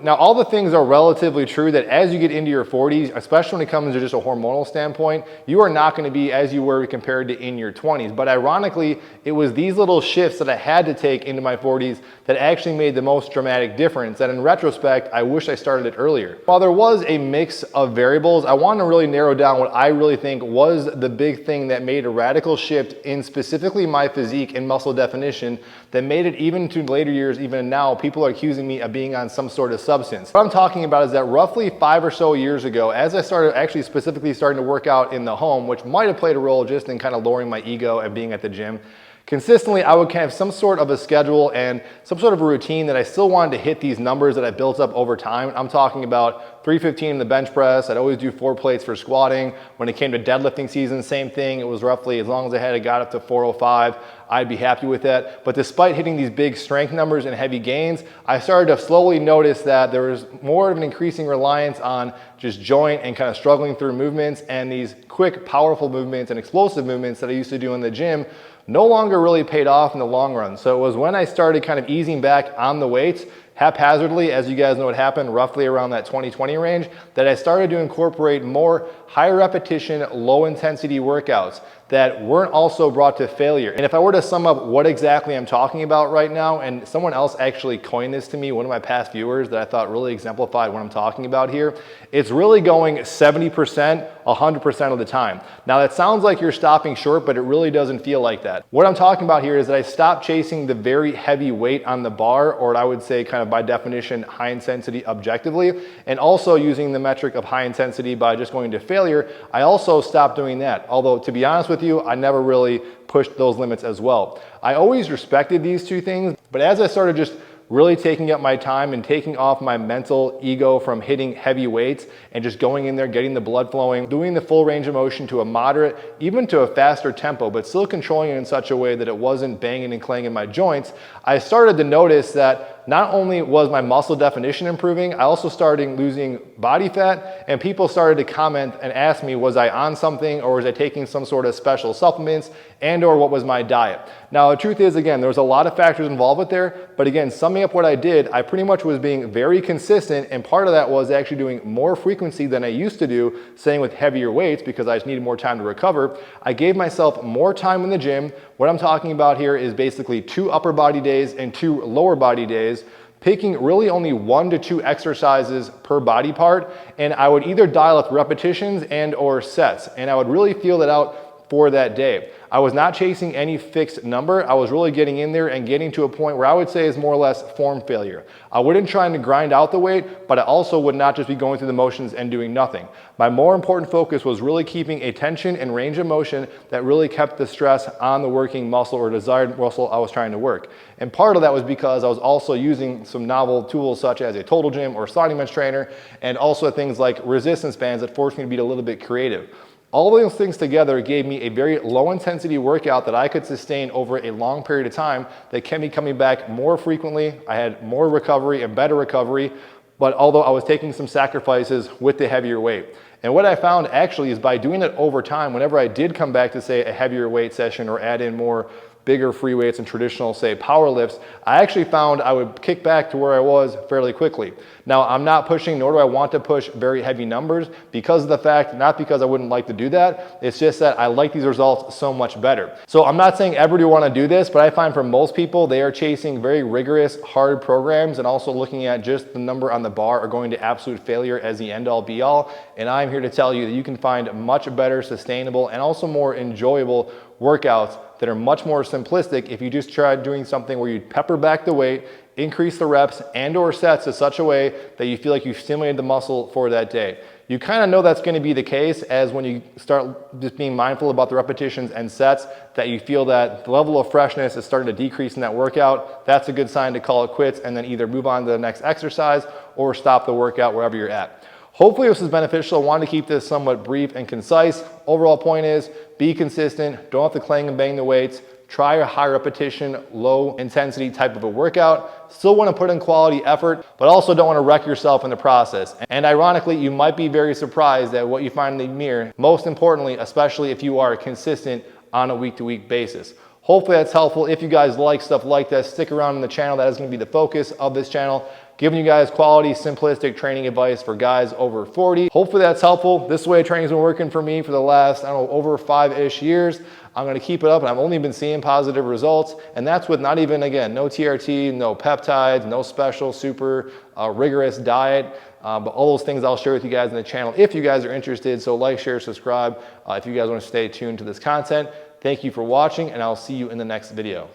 Now, all the things are relatively true that as you get into your 40s, especially when it comes to just a hormonal standpoint, you are not going to be as you were compared to in your 20s. But ironically, it was these little shifts that I had to take into my 40s that actually made the most dramatic difference. And in retrospect, I wish I started it earlier. While there was a mix of variables, I want to really narrow down what I really think was the big thing that made a radical shift in specifically my physique and muscle definition that made it even to later years, even now, people are accusing me of being on some sort of substance. What I'm talking about is that roughly 5 or so years ago, as I started actually specifically starting to work out in the home, which might have played a role just in kind of lowering my ego and being at the gym, consistently, I would have some sort of a schedule and some sort of a routine that I still wanted to hit these numbers that I built up over time. I'm talking about 315 in the bench press. I'd always do 4 plates for squatting. When it came to deadlifting season, same thing. It was roughly, as long as I got up to 405, I'd be happy with that. But despite hitting these big strength numbers and heavy gains, I started to slowly notice that there was more of an increasing reliance on just joint and kind of struggling through movements, and these quick, powerful movements and explosive movements that I used to do in the gym no longer really paid off in the long run. So it was when I started kind of easing back on the weights haphazardly, as you guys know what happened, roughly around that 2020 range, that I started to incorporate more high repetition, low intensity workouts that weren't also brought to failure. And if I were to sum up what exactly I'm talking about right now, and someone else actually coined this to me, one of my past viewers that I thought really exemplified what I'm talking about here, it's really going 70%, 100% of the time. Now that sounds like you're stopping short, but it really doesn't feel like that. What I'm talking about here is that I stopped chasing the very heavy weight on the bar, or I would say kind of by definition, high intensity objectively, and also using the metric of high intensity by just going to failure. I also stopped doing that. Although to be honest with you, I never really pushed those limits as well. I always respected these two things, but as I started just really taking up my time and taking off my mental ego from hitting heavy weights and just going in there, getting the blood flowing, doing the full range of motion to a moderate, even to a faster tempo, but still controlling it in such a way that it wasn't banging and clanging my joints, I started to notice that not only was my muscle definition improving, I also started losing body fat, and people started to comment and ask me, was I on something, or was I taking some sort of special supplements, and or what was my diet? Now, the truth is, again, there was a lot of factors involved with there, but again, summing up what I did, I pretty much was being very consistent, and part of that was actually doing more frequency than I used to do, staying with heavier weights because I just needed more time to recover. I gave myself more time in the gym. What I'm talking about here is basically 2 upper body days and 2 lower body days, picking really only 1 to 2 exercises per body part, and I would either dial up repetitions and or sets, and I would really feel that out for that day. I was not chasing any fixed number. I was really getting in there and getting to a point where I would say is more or less form failure. I wouldn't try to grind out the weight, but I also would not just be going through the motions and doing nothing. My more important focus was really keeping a tension and range of motion that really kept the stress on the working muscle or desired muscle I was trying to work. And part of that was because I was also using some novel tools such as a total gym or sliding bench trainer, and also things like resistance bands that forced me to be a little bit creative. All of those things together gave me a very low intensity workout that I could sustain over a long period of time that kept me coming back more frequently. I had more recovery and better recovery, but although I was taking some sacrifices with the heavier weight. And what I found actually is by doing it over time, whenever I did come back to say a heavier weight session or add in more bigger free weights and traditional, say, power lifts, I actually found I would kick back to where I was fairly quickly. Now, I'm not pushing, nor do I want to push very heavy numbers because of the fact, not because I wouldn't like to do that, it's just that I like these results so much better. So I'm not saying everybody want to do this, but I find for most people, they are chasing very rigorous, hard programs and also looking at just the number on the bar or going to absolute failure as the end all be all. And I'm here to tell you that you can find much better, sustainable, and also more enjoyable workouts that are much more simplistic if you just try doing something where you pepper back the weight, increase the reps and or sets in such a way that you feel like you've stimulated the muscle for that day. You kind of know that's going to be the case as when you start just being mindful about the repetitions and sets, that you feel that the level of freshness is starting to decrease in that workout. That's a good sign to call it quits and then either move on to the next exercise or stop the workout wherever you're at. Hopefully this is beneficial. I wanted to keep this somewhat brief and concise. Overall point is be consistent. Don't have to clang and bang the weights. Try a high repetition, low intensity type of a workout. Still want to put in quality effort, but also don't want to wreck yourself in the process. And ironically, you might be very surprised at what you find in the mirror. Most importantly, especially if you are consistent on a week-to-week basis. Hopefully that's helpful. If you guys like stuff like that, stick around in the channel. That is going to be the focus of this channel. giving you guys quality, simplistic training advice for guys over 40. Hopefully that's helpful. This way of training has been working for me for the last, I don't know, over 5-ish years. I'm gonna keep it up, and I've only been seeing positive results, and that's with not even, again, no TRT, no peptides, no special super rigorous diet, but all those things I'll share with you guys in the channel if you guys are interested. So like, share, subscribe if you guys wanna stay tuned to this content. Thank you for watching, and I'll see you in the next video.